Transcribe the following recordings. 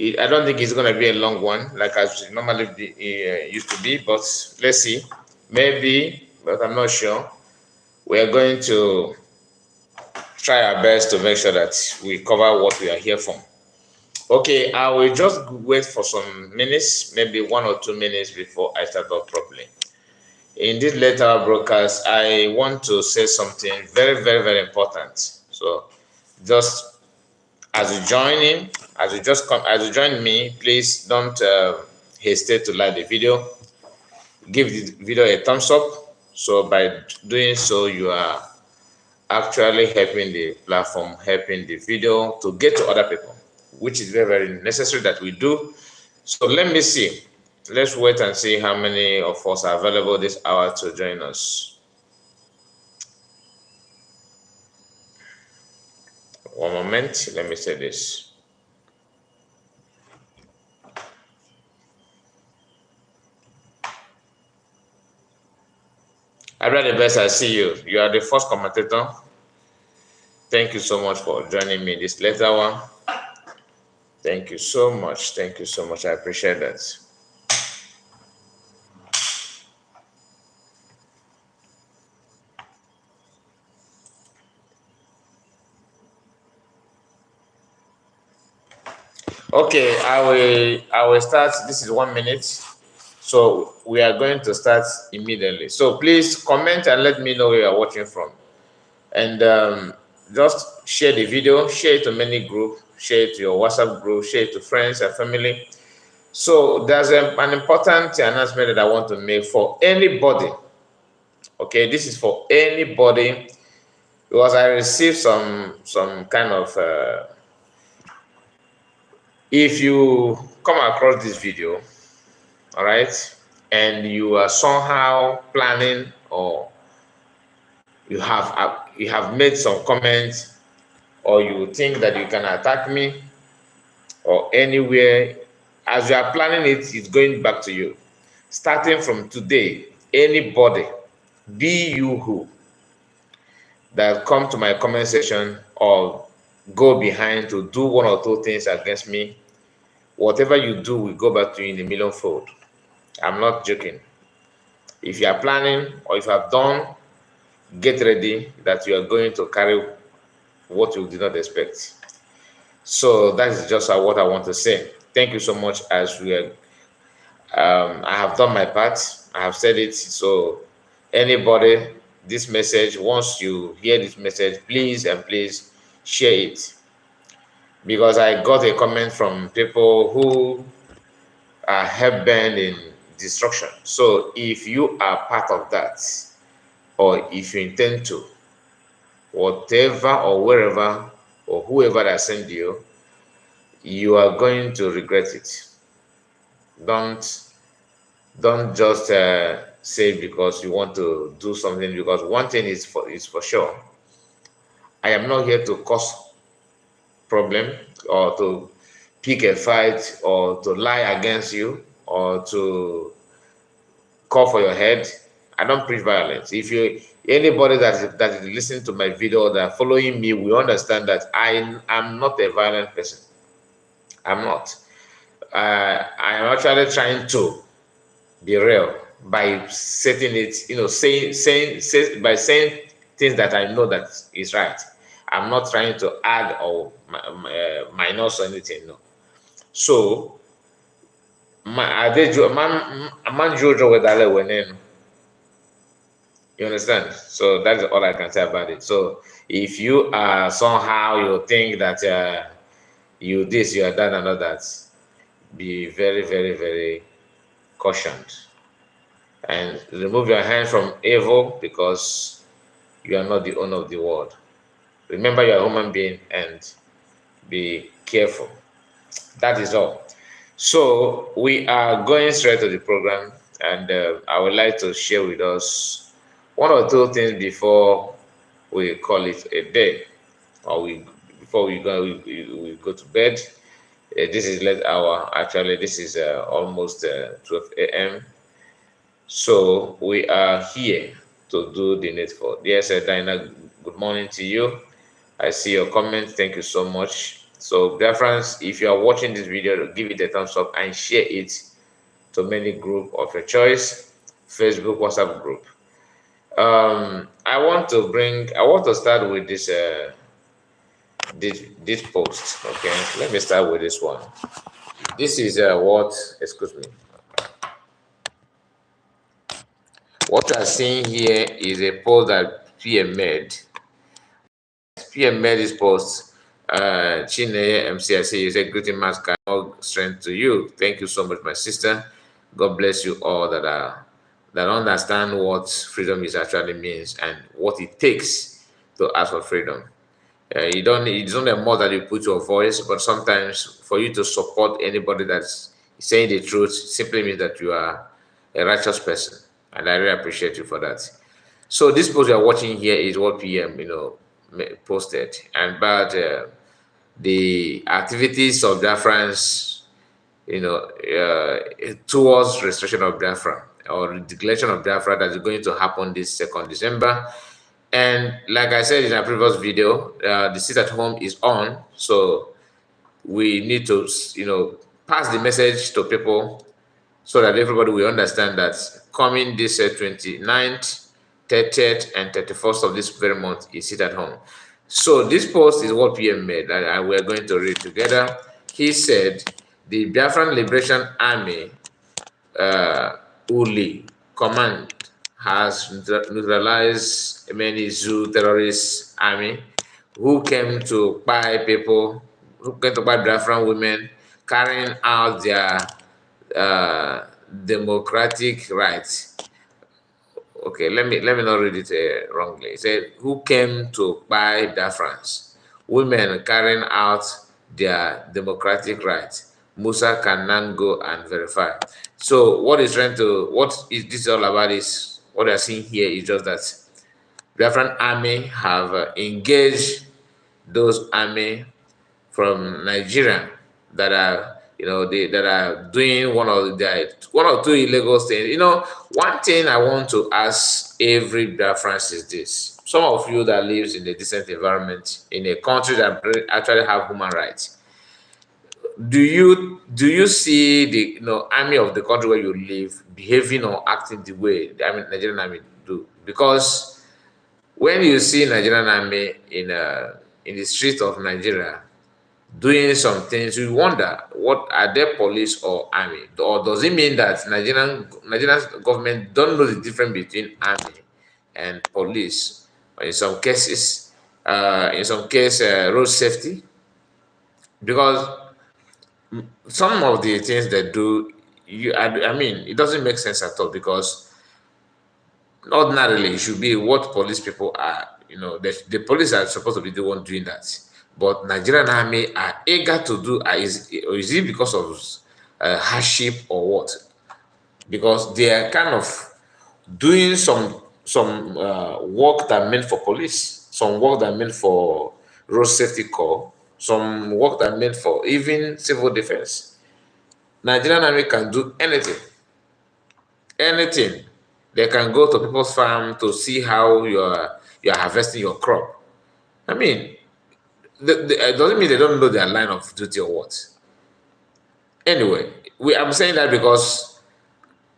I don't think it's going to be a long one, like as it normally used to be, but let's see. Maybe, but I'm not sure. We are going to try our best to make sure that we cover what we are here for. Okay, I will just wait for some minutes, maybe 1 or 2 minutes before I start off properly. In this later broadcast, I want to say something very, very, very important. So just as you join in, as you join me, please don't hesitate to like the video. Give the video a thumbs up. So by doing so, you are actually helping the platform, helping the video to get to other people, which is very, very necessary that we do. So let me see. Let's wait and see how many of us are available this hour to join us. One moment, let me say this. I read the best. I see you. You are the first commentator. Thank you so much for joining me this later one. Thank you so much. Thank you so much. I appreciate that. Okay, I will start. This is 1 minute. So we are going to start immediately. So please comment and let me know where you are watching from. And just share the video, share it to many groups, share it to your WhatsApp group, share it to friends and family. So there's an important announcement that I want to make for anybody. Okay, this is for anybody because I received some kind of if you come across this video, all right, and you are somehow planning or you have made some comments or you think that you can attack me or anywhere, as you are planning it, it's going back to you. Starting from today, anybody, be you who, that come to my comment section or go behind to do 1 or 2 things against me, whatever you do will go back to you in a millionfold. I'm not joking. If you are planning or if you have done, get ready that you are going to carry what you did not expect. So that is just what I want to say. Thank you so much. As we are, I have done my part. I have said it. So anybody, this message, once you hear this message, please and please share it, because I got a comment from people who are hell-bent in destruction. So if you are part of that, or if you intend to, whatever or wherever or whoever that sent you, you are going to regret it. Don't just say because you want to do something, because one thing is for sure. I am not here to cause problem or to pick a fight or to lie against you or to call for your head. I don't preach violence. If you anybody that is listening to my video or that following me will understand that I am not a violent person. I'm not. I am actually trying to be real by setting it, saying by saying things that I know that is right. I'm not trying to add or minus or anything. No. So, you understand? So that is all I can say about it. So if you are somehow you think that you this, you are that, and all that, be very, very, very cautioned and remove your hand from evil, because you are not the owner of the world. Remember, you're a human being and be careful. That is all. So we are going straight to the program, and I would like to share with us 1 or 2 things before we call it a day, or before we go to bed. This is late hour. Actually, this is almost 12 a.m. So we are here to do the needful. Yes, Dinah, good morning to you. I see your comment. Thank you so much. So Biafrans, if you are watching this video, give it a thumbs up and share it to many group of your choice, Facebook, WhatsApp group. I want to start with this post. Okay, let me start with this one. This is excuse me. What you are seeing here is a post that PM made. PM made this post. Chineye MCIC, you said, greeting master, more strength to you. Thank you so much, my sister. God bless you all that understand what freedom is actually means and what it takes to ask for freedom. You don't need, it's not more that you put your voice, but sometimes for you to support anybody that's saying the truth simply means that you are a righteous person. And I really appreciate you for that. So this post you are watching here is what PM, posted and about the activities of Biafrans, towards restoration of Biafra or declaration of Biafra that is going to happen this 2nd December. And like I said in a previous video, the sit at home is on, so we need to, pass the message to people so that everybody will understand that coming this 29th, 30th, and 31st of this very month is sit at home. So this post is what PM made, and we're going to read together. He said, the Biafran Liberation Army, ULI, command has neutralized many zoo terrorist army who came to buy people, who came to buy Biafran women, carrying out their democratic rights. Okay, let me not read it wrongly. It said, who came to buy Biafrans, women carrying out their democratic rights. Musa can now go and verify. So what is this all about is, what we are seeing here is just that Biafran army have engaged those army from Nigeria that are, that are doing one or two illegal things. One thing I want to ask every Biafran is this: some of you that lives in a decent environment in a country that actually have human rights, do you see the army of the country where you live behaving or acting the way Nigerian army do? Because when you see Nigerian army in the streets of Nigeria doing some things, you wonder, what are they, police or army? Or does it mean that Nigerian government don't know the difference between army and police? Or in some cases, road safety? Because some of the things they do, it doesn't make sense at all. Because ordinarily, it should be what police people are. The police are supposed to be the one doing that. But Nigerian army are eager to do. Is it because of hardship or what? Because they are kind of doing some work that meant for police, some work that meant for road safety corps, some work that meant for even civil defense. Nigerian army can do anything. Anything. They can go to people's farm to see how you're harvesting your crop. It doesn't mean they don't know their line of duty or what. Anyway, I'm saying that because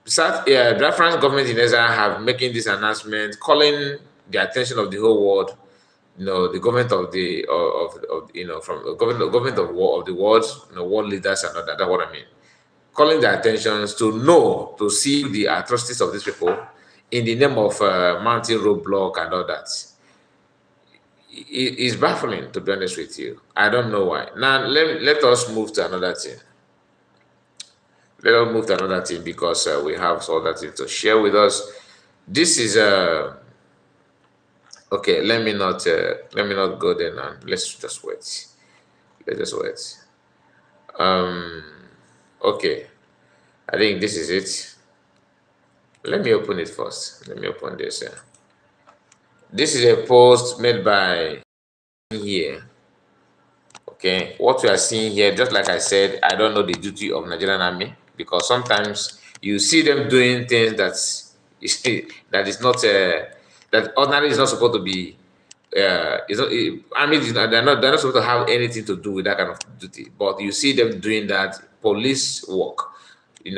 Biafran government in Israel have making this announcement, calling the attention of the whole world. The government of from the government of the world, world leaders and all that. That's what I mean. Calling their attentions to see the atrocities of these people in the name of mounting roadblock and all that. It's baffling, to be honest with you. I don't know why. Now let us move to another thing. Let us move to another thing because we have other things to share with us. This is okay. Let me not go there now. Let's just wait. Let's just wait. Okay. I think this is it. Let me open it first. Let me open this. This is a post made by here. Okay, what we are seeing here, just like I said, I don't know the duty of Nigerian army, because sometimes you see them doing things that is not that ordinarily is not supposed to be I mean, they're not supposed to have anything to do with that kind of duty. But you see them doing that police work.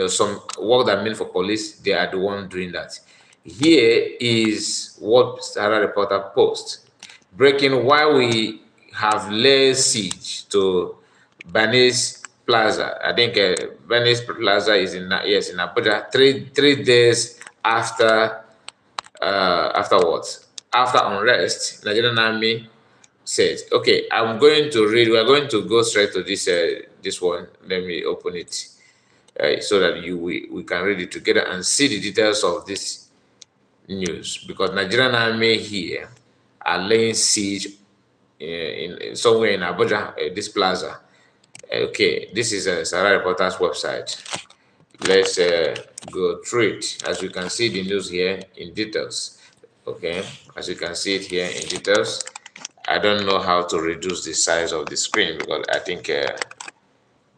Some work that meant for police, they are the one doing that. Here is what Sahara Reporter post breaking why we have laid siege to Banex Plaza. I think Banex Plaza is in Abuja. Three days afterwards, after unrest, Nigerian army said, "Okay, I'm going to read. We are going to go straight to this one. Let me open it so that we can read it together and see the details of this news, because Nigerian army here are laying siege in somewhere in Abuja, this plaza. Okay, this is a Sahara Reporters website. Let's go through it. As you can see the news here in details. Okay, as you can see it here in details. I don't know how to reduce the size of the screen because I think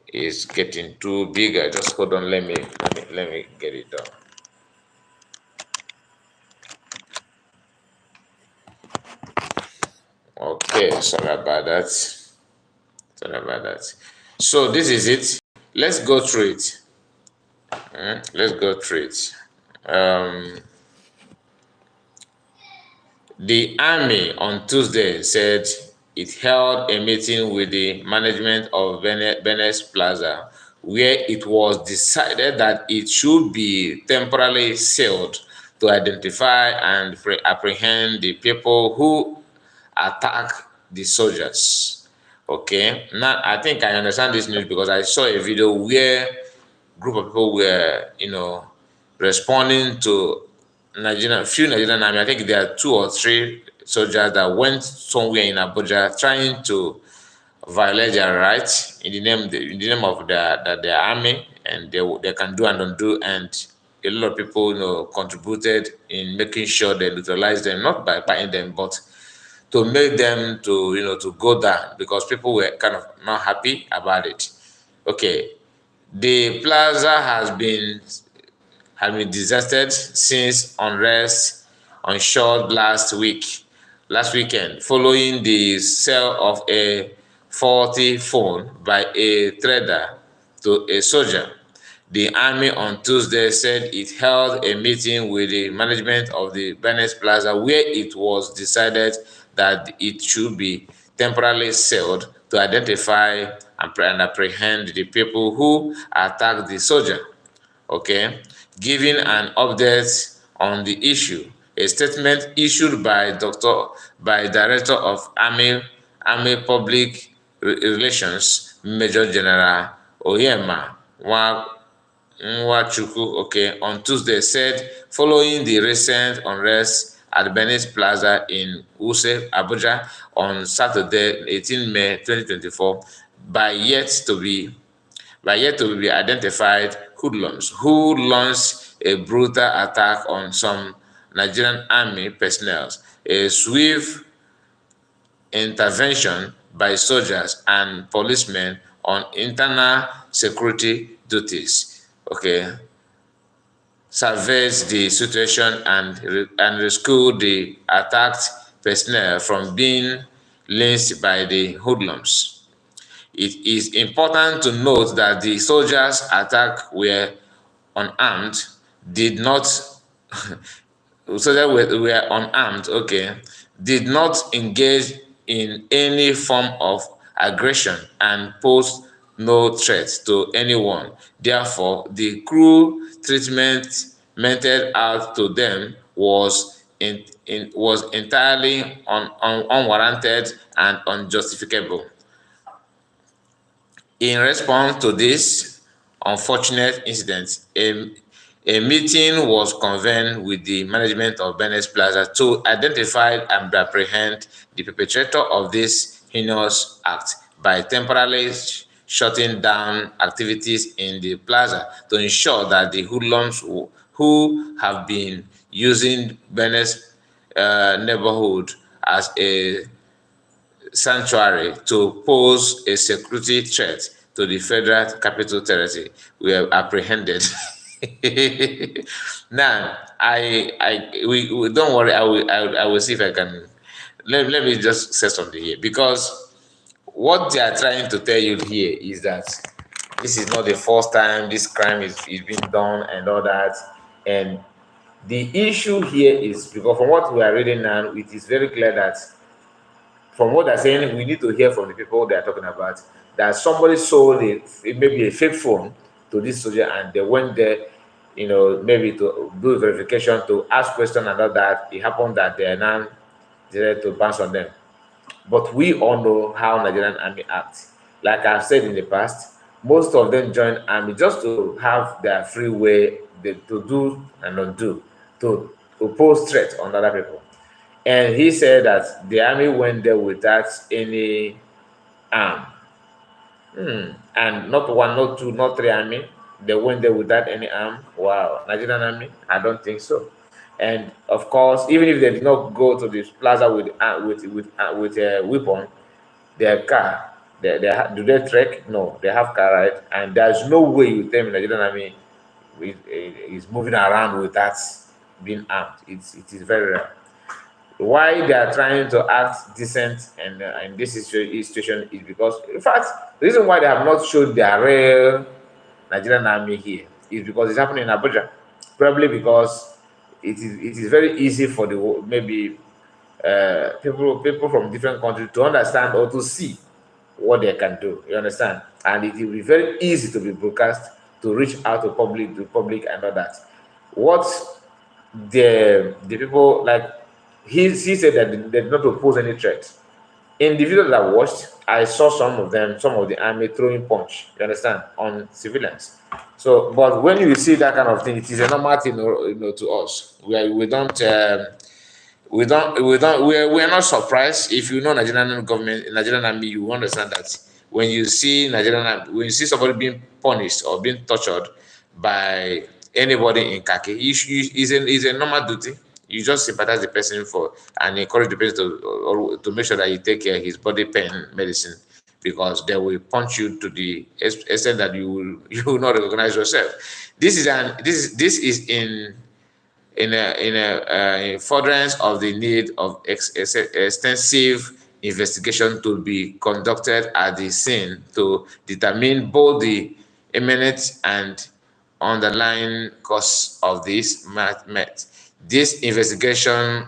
it's getting too big. Just hold on. Let me get it done. Okay, sorry about that. Sorry about that. So this is it. Let's go through it. Let's go through it. The army on Tuesday said it held a meeting with the management of Banex Plaza, where it was decided that it should be temporarily sealed to identify and apprehend the people who attack the soldiers. Okay, now I think I understand this news because I saw a video where group of people were, responding to few Nigerian army. I think there are 2 or 3 soldiers that went somewhere in Abuja trying to violate their rights in the name of their army, and they can do and undo. And a lot of people, contributed in making sure they neutralize them, not by fighting them, but to make them to go down, because people were kind of not happy about it. Okay, the plaza has been deserted since unrest ensured last weekend, following the sale of a faulty phone by a trader to a soldier. The army on Tuesday said it held a meeting with the management of the Banex Plaza, where it was decided that it should be temporarily sealed to identify and apprehend the people who attacked the soldier. Okay, giving an update on the issue, a statement issued by Director of Army Public Relations, Major General Oyema Nwachukwu, okay, on Tuesday said, following the recent unrest at Banex Plaza in Wuse, Abuja on Saturday, 18 May 2024, by yet to be identified hoodlums who launched a brutal attack on some Nigerian army personnel. A swift intervention by soldiers and policemen on internal security duties, okay, salvaged the situation and rescued the attacked personnel from being lynched by the hoodlums. It is important to note that the soldiers attacked were unarmed, did not soldiers were unarmed, okay, did not engage in any form of aggression and posed no threat to anyone. Therefore, the cruel treatment meted out to them was entirely unwarranted and unjustifiable. In response to this unfortunate incident, a meeting was convened with the management of Banex Plaza to identify and apprehend the perpetrator of this heinous act by temporarily shutting down activities in the plaza to ensure that the hoodlums who have been using Banex neighborhood as a sanctuary to pose a security threat to the Federal Capital Territory were apprehended. Now, we don't worry. I will see if I can let me just say something here, because what they are trying to tell you here is that this is not the first time this crime is being done and all that. And the issue here is because from what we are reading now, it is very clear that from what they're saying, we need to hear from the people they are talking about that somebody sold it, maybe a fake phone to this soldier, and they went there, maybe to do verification, to ask questions and all that. It happened that they are now decided to bounce on them. But we all know how Nigerian army acts. Like I've said in the past, most of them join army just to have their free way to do and undo, to pose threat on other people. And he said that the army went there without any arm. And not one, not two, not three army. They went there without any arm. Wow, Nigerian army? I don't think so. And of course, even if they did not go to this plaza with a weapon, their car, do they trek? No, they have car, right? And there's no way you tell me Nigerian army is moving around without being armed. It is very rare. Why they are trying to act decent and in this situation is because, in fact, the reason why they have not shown their real Nigerian army here is because it's happening in Abuja. Probably because it is very easy for the maybe people from different countries to understand or to see what they can do. You understand? And it will be very easy to be broadcast to reach out to public and all that. What the people like, he said that they did not oppose any threat. In the video that I watched, I saw some of the army throwing punch, you understand, on civilians. So, but when you see that kind of thing, it is a normal thing, to us. We're not surprised. If you know Nigerian government, Nigerian army, you understand that when you see somebody being punished or being tortured by anybody in khaki, is a normal duty. You just sympathize the person for and encourage the person to make sure that you take care of his body pain medicine, because they will punch you to the extent that you will not recognize yourself. This is in furtherance of the need of extensive investigation to be conducted at the scene to determine both the imminent and underlying cause of this met. This investigation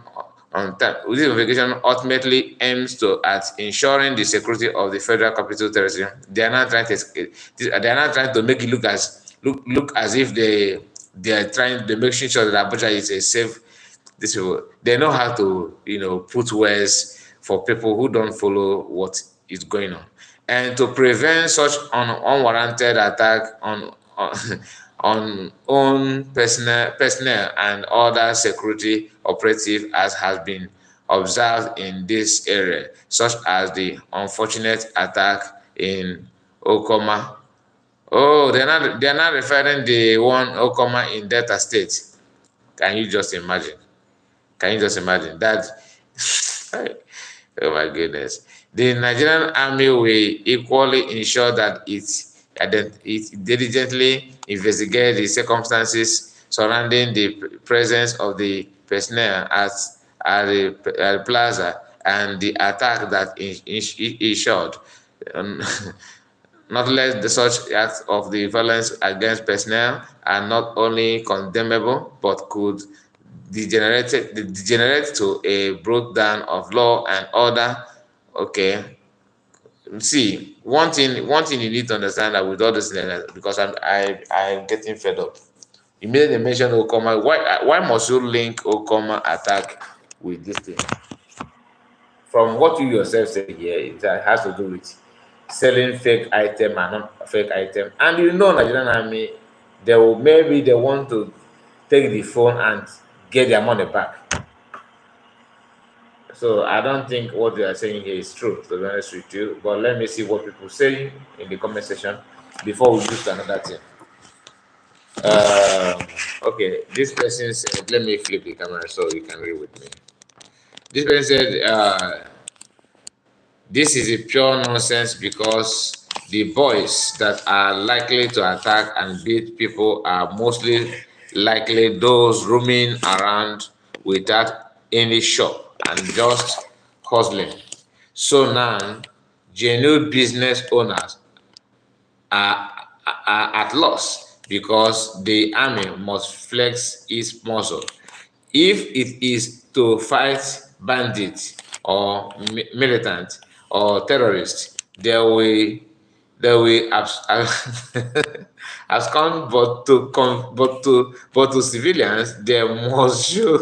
ultimately aims at ensuring the security of the Federal Capital Territory. They are not trying to make it look as if they are trying to make sure that Abuja is a safe. This people, they know how to put words for people who don't follow what is going on, and to prevent such unwarranted attack on own personnel and other security operative, as has been observed in this area, such as the unfortunate attack in Okoma. Oh, they're not referring the one Okoma in Delta State. Can you just imagine? Can you just imagine that? Oh my goodness. The Nigerian army will equally ensure that it diligently investigates the circumstances surrounding the presence of the personnel at the plaza and the attack that ensured. Not less, the such acts of the violence against personnel are not only condemnable but could degenerate to a breakdown of law and order. Okay, see, one thing you need to understand that with all this, because I'm getting fed up. Immediately they mention Okoma. Why must you link Okoma attack with this thing? From what you yourself say here, it has to do with selling fake item and not fake item. And Nigerian army, they want to take the phone and get their money back. So I don't think what they are saying here is true, to be honest with you. But let me see what people say in the comment section before we move to another thing. Okay, this person said, let me flip the camera so you can read with me. This person said, this is a pure nonsense because the boys that are likely to attack and beat people are mostly likely those roaming around without any shop and just hustling. So now, genuine business owners are, are at loss because the army must flex its muscle. If it is to fight bandits or militants or terrorists, they will abscond, but to civilians, they must show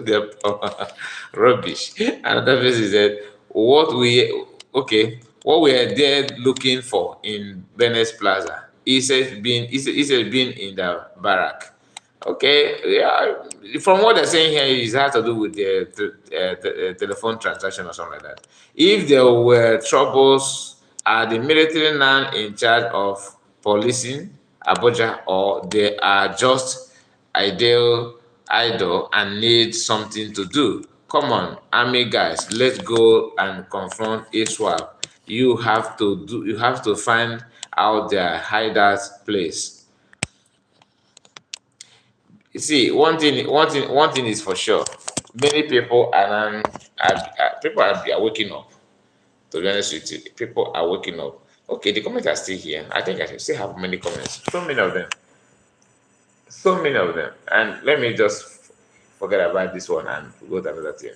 their power. Rubbish. Another person said, what we are there looking for in Banex Plaza. He says being in the barrack. Okay, yeah. From what they're saying here, it has to do with the telephone transaction or something like that. If there were troubles, are the military now in charge of policing Abuja, or they are just ideal, idle, and need something to do? Come on, army guys, let's go and confront ISWAP. You have to find out their hideout place. You see, one thing is for sure. Many people are waking up. To be honest with you, people are waking up. Okay, the comments are still here. I think I should still have many comments. So many of them. So many of them. And let me just forget about this one and go to another thing.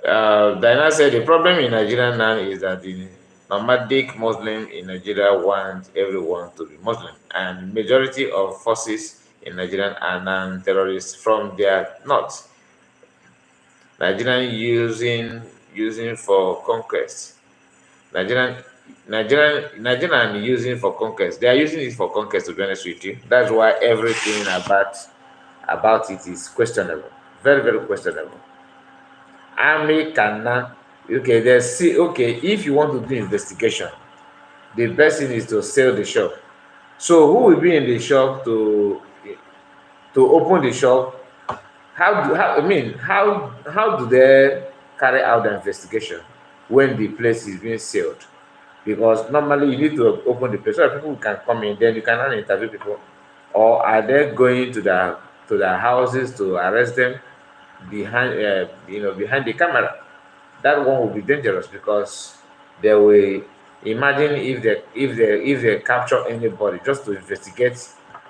Diana said the problem in Nigeria now is that the nomadic Muslim in Nigeria want everyone to be Muslim, and majority of forces in Nigeria are non-terrorists from their north. Nigerian using for conquest. Nigerian Nigerian using for conquest. They are using it for conquest. To be honest with you, that's why everything about it is questionable. Very very questionable. Army cannot. Okay, if you want to do investigation, the best thing is to sell the shop. So who will be in the shop to open the shop? How do they carry out the investigation when the place is being sealed? Because normally you need to open the place so that people can come in, then you cannot interview people. Or are they going to their houses to arrest them behind the camera? That one will be dangerous because they will imagine if they capture anybody just to investigate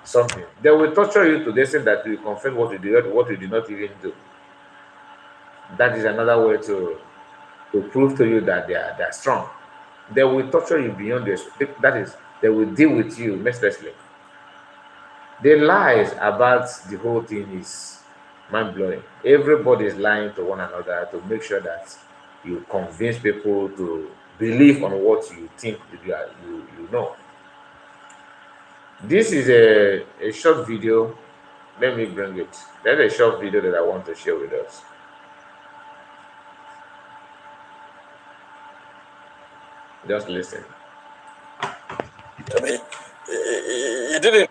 something, they will torture you to the extent that you confess what you did not even do. That is another way to prove to you that they are strong. They will torture you beyond this. That is, they will deal with you mercilessly. The lies about the whole thing is mind blowing. Everybody is lying to one another to make sure that you convince people to believe on what you think you know. This is a short video. Let me bring it. There's a short video that I want to share with us. Just listen. I mean, he didn't.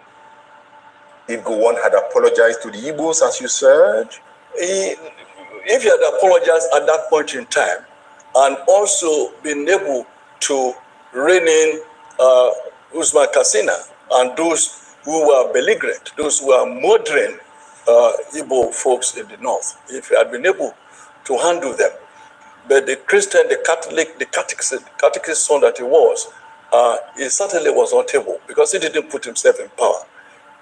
If Gowon had apologized to the Igbos, as you said, if he had apologized at that point in time, and also been able to rein in Usman Kasina and those who were belligerent, those who were murdering Igbo folks in the north, if he had been able to handle them, but the Christian, the Catholic, the catechist son that he was, he certainly was not able because he didn't put himself in power.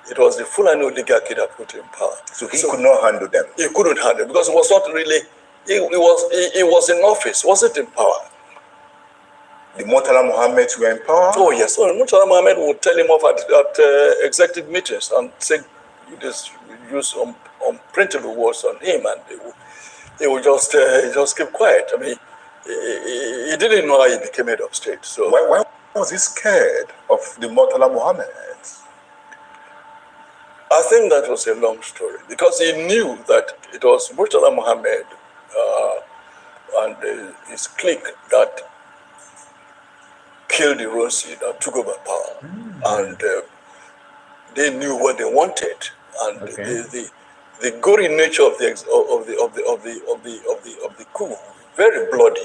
It was the Fulani oligarchy that put him in power. So he could not handle them. He couldn't handle because it was not really. He was in office, wasn't in power. The Murtala Muhammad were in power. Oh yes, so Murtala Muhammad would tell him off at executive meetings and say, "You just use unprintable words on him," and he would just keep quiet. I mean, he didn't know how he became head of state. So why was he scared of the Murtala Muhammad? I think that was a long story because he knew that it was Murtala Muhammad and his clique that killed the Ronsi that took over power, and they knew what they wanted, and the gory nature of the coup, very bloody,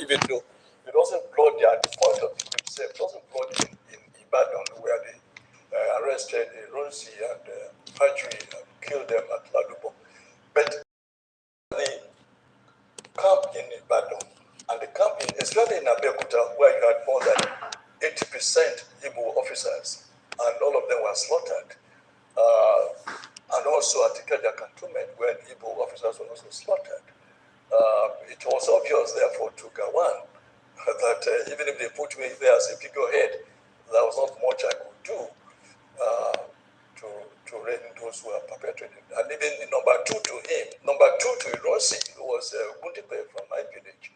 even though it wasn't bloody at the point of the coup itself, it wasn't bloody in Ibadan where they arrested Ronsi and Patrick and killed them at Ladubo. But the camp in Ibadan were slaughtered. And also at Ikeja cantonment, where Igbo officers were also slaughtered. It was obvious, therefore, to Gawan that even if they put me there as a figurehead, there was not much I could do to rein those who are perpetrating. And even number two to Irosi, who was Gundipe from my village,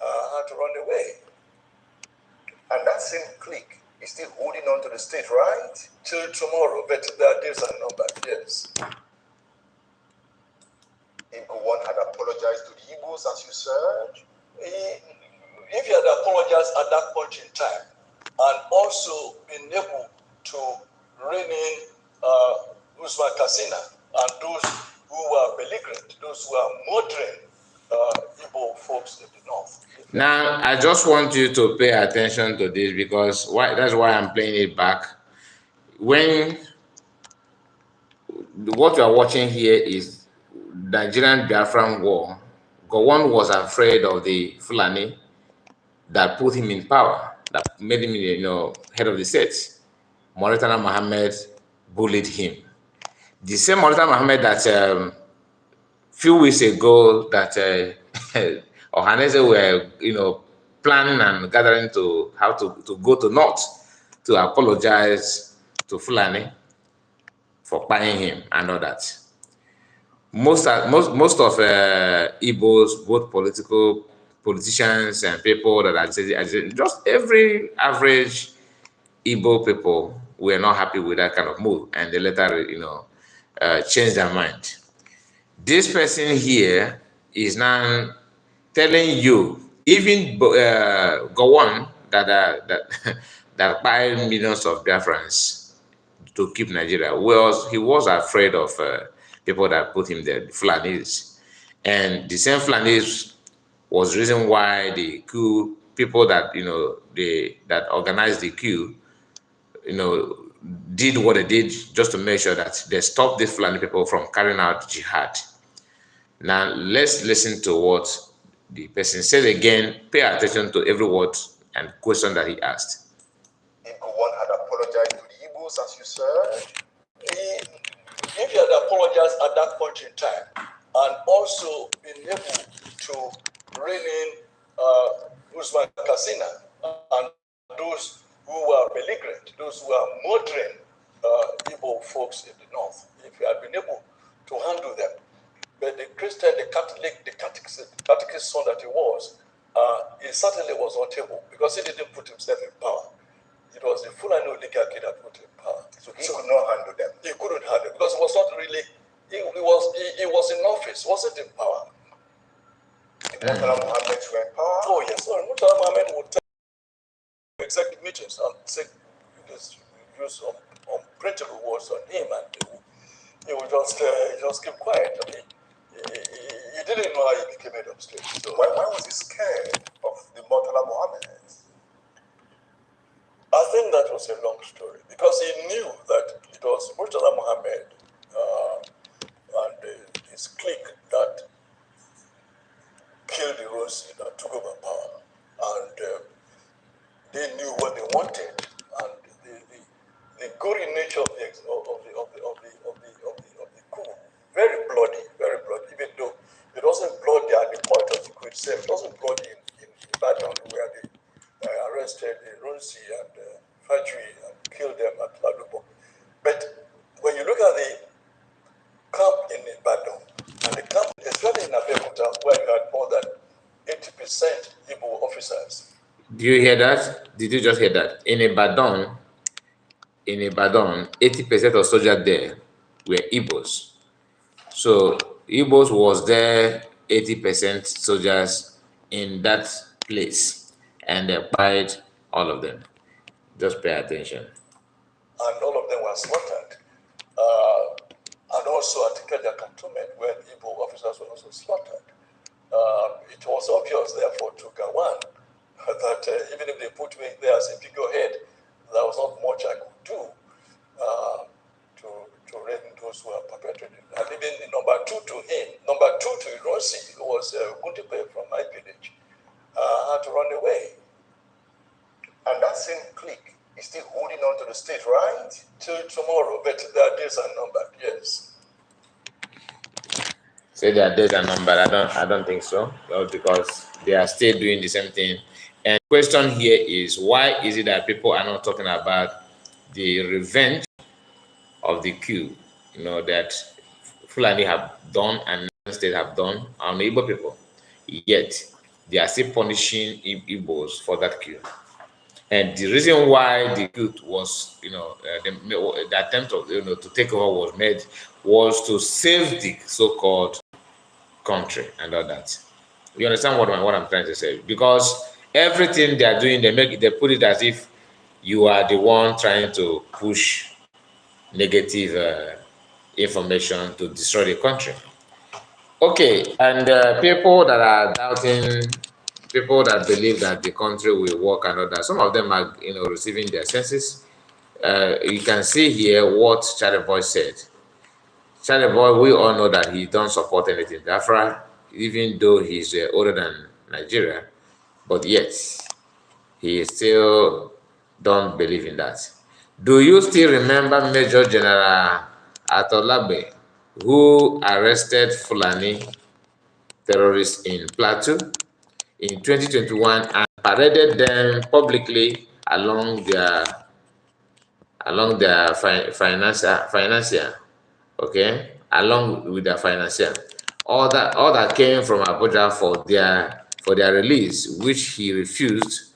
had to run away. And that same clique is still holding on to the state, right? Till tomorrow, but their days are numbered, yes. One had apologized to the Igbos, as you said. If he had apologized at that point in time, and also been able to rein in Usman Kasina and those who were belligerent, those who are murdering Igbo folks in the north. Now, I just want you to pay attention to this because that's why I'm playing it back. When what you are watching here is Nigerian Biafran War, Gowon was afraid of the Fulani that put him in power, that made him, head of the state. Mauritana Mohammed bullied him. The same Mauritana Mohammed that few weeks ago that Ohanese were, planning and gathering to how to go to North to apologize to Fulani for buying him and all that. Most of Igbos, both politicians and people that are just every average Igbo people were not happy with that kind of move, and they later, changed their mind. This person here is now telling you, even go on that that buy millions of Biafrans to keep Nigeria. He was afraid of people that put him there, the Fulanis, and the same Fulanis was the reason why the coup people that that organized the coup, did what they did just to make sure that they stopped these Fulani people from carrying out jihad. Now let's listen to what the person said again. Pay attention to every word and question that he asked. One had apologized to the Igbos, as you said. If he had apologized at that point in time, and also been able to rein in Usman Kasina and those who were belligerent, those who are murdering Igbo folks in the north, if he had been able to handle them, but the Christian, the Catholic, the catechist son that he was, he certainly was not able because he didn't put himself in power. It was the Fulani oligarchy that put him in power. So he could not handle them. He couldn't handle it because it was not really. He was in office, wasn't in power. Murtala Mohammed were in power. Oh yes, sorry. Murtala Mohammed would take executive meetings and say use unprintable words on him, and he would just keep quiet. I mean, he didn't know how he became head of state. So why was he scared of the Murtala Mohammed? I think that was a long story because he knew that it was Murtala Mohammed and his clique that killed the Rosi that took over power, and they knew what they wanted, and the gory nature of the coup, very bloody, even though it wasn't bloody at the point of the coup itself. It wasn't bloody in Ibadan where they arrested Rosi and Fajri and killed them at Ladobo. But when you look at the camp in Ibadan and the camp, especially in Abeokuta, where you had more than 80% Igbo officers. Do you hear that? Did you just hear that? In Ibadan, 80% of soldiers there were Igbos. So Igbos was there, 80% soldiers in that place, and they fired all of them. Just pay attention. And all of them were slaughtered. And also at Ikeja cantonment, where Igbo officers were also slaughtered. It was obvious, therefore, to Gawan that even if they put me there as a figurehead, there was not much I could do to rein those who are perpetrating. And even number two to Irosi, who was Gundipe from my village, had to run away. And that same clique is still holding on to the state, right? Till tomorrow, but their days are numbered, yes. Say their days are numbered. I don't think so. Well, because they are still doing the same thing. And the question here is, why is it that people are not talking about the revenge of the coup, that Fulani have done and state have done on the Igbo people? Yet they are still punishing Igbos for that coup. And the reason why the coup was, the attempt of, to take over was made was to save the so-called country and all that. You understand what I'm trying to say? Because everything they are doing, they put it as if you are the one trying to push negative information to destroy the country. Okay, and people that are doubting, people that believe that the country will work and all that, some of them are, receiving their senses. You can see here what Charlie Boy said. Charlie Boy, we all know that he don't support anything Biafra, even though he's older than Nigeria, but yet he still don't believe in that. Do you still remember Major General Atolabe, who arrested Fulani terrorists in Plateau in 2021 and paraded them publicly along their financier, okay, along with their financier, all that came from Abuja for their release, which he refused.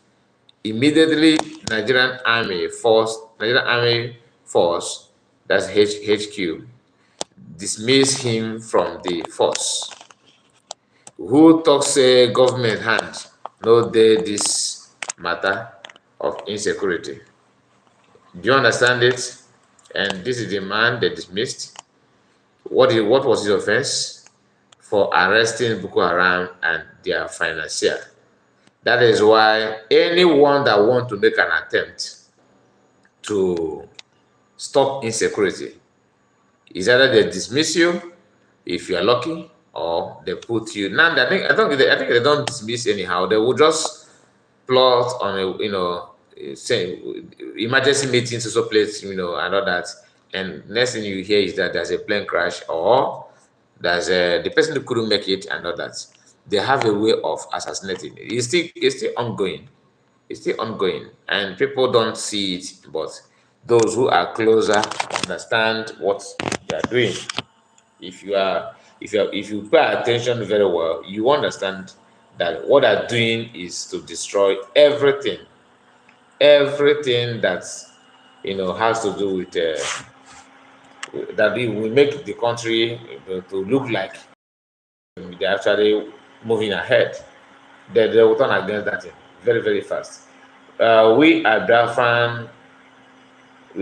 Immediately, Nigerian Army Force, that's HQ, dismissed him from the force. Who talks say government hand no dey this matter of insecurity? Do you understand it? And this is the man they dismissed. What was his offense? For arresting Boko Haram and their financier. That is why anyone that want to make an attempt to stop insecurity is either they dismiss you if you are lucky, or they put you. Now, I think they don't dismiss anyhow. They will just plot on a, say emergency meetings also place, and all that. And next thing you hear is that there's a plane crash, or there's the person who couldn't make it and all that. They have a way of assassinating. It's still ongoing. It's still ongoing, and people don't see it, but those who are closer understand what they are doing. If you pay attention very well, you understand that what they're doing is to destroy everything that's has to do with that we will make the country to look like they're actually moving ahead. They will turn against that thing very, very fast. We are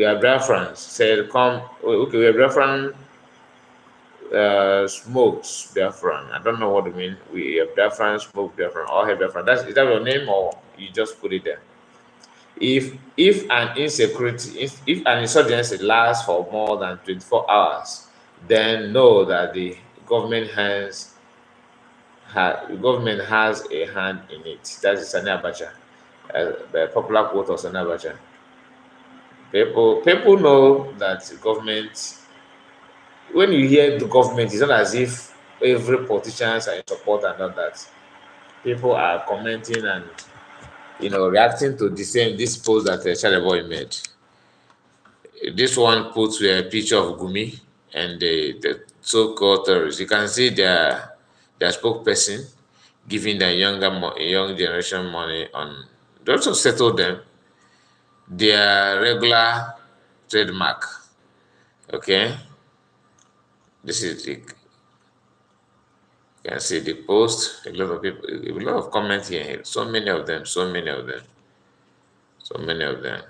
Biafrans said, come, okay, we are Biafran, smokes Biafran. I don't know what you mean. We are Biafran, smoke Biafran, all have Biafran. Is that your name, or you just put it there? If if an insurgency lasts for more than 24 hours, then know that the government has a hand in it. That is Sani Abacha, the popular quote of Sani Abacha. People know that government. When you hear the government, it's not as if every politicians are in support and all that. People are commenting and reacting to this post that Charlie Boy made. This one puts a picture of Gumi and the so-called terrorists. You can see their spokesperson giving the young generation money on. They also settle them their regular trademark. Okay, this is the. You can see the post. A lot of people, a lot of comments here. So many of them. So many of them. So many of them.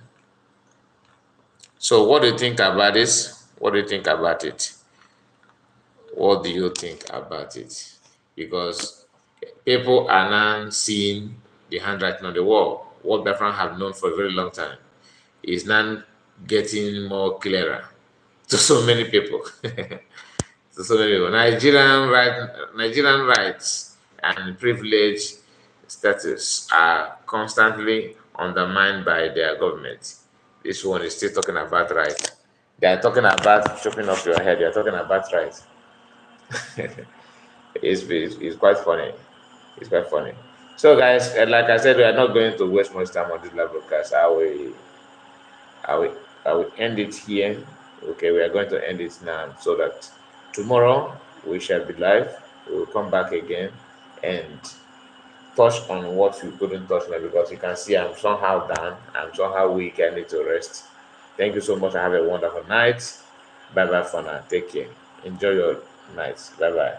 So, what do you think about this? What do you think about it? What do you think about it? Because people are now seeing the handwriting on the wall. What Biafran have known for a very long time is now getting more clearer to so many people. To so many people. Nigerian rights and privilege status are constantly undermined by their government. This one is still talking about right. They are talking about chopping off your head. They are talking about right. It's quite funny. It's quite funny. So, guys, like I said, we are not going to waste much time on this live broadcast. I will, I will end it here. Okay, we are going to end it now so that tomorrow we shall be live. We will come back again and touch on what we couldn't touch now because you can see I'm somehow down. I'm somehow weak. I need to rest. Thank you so much. Have a wonderful night. Bye bye for now. Take care. Enjoy your night. Bye bye.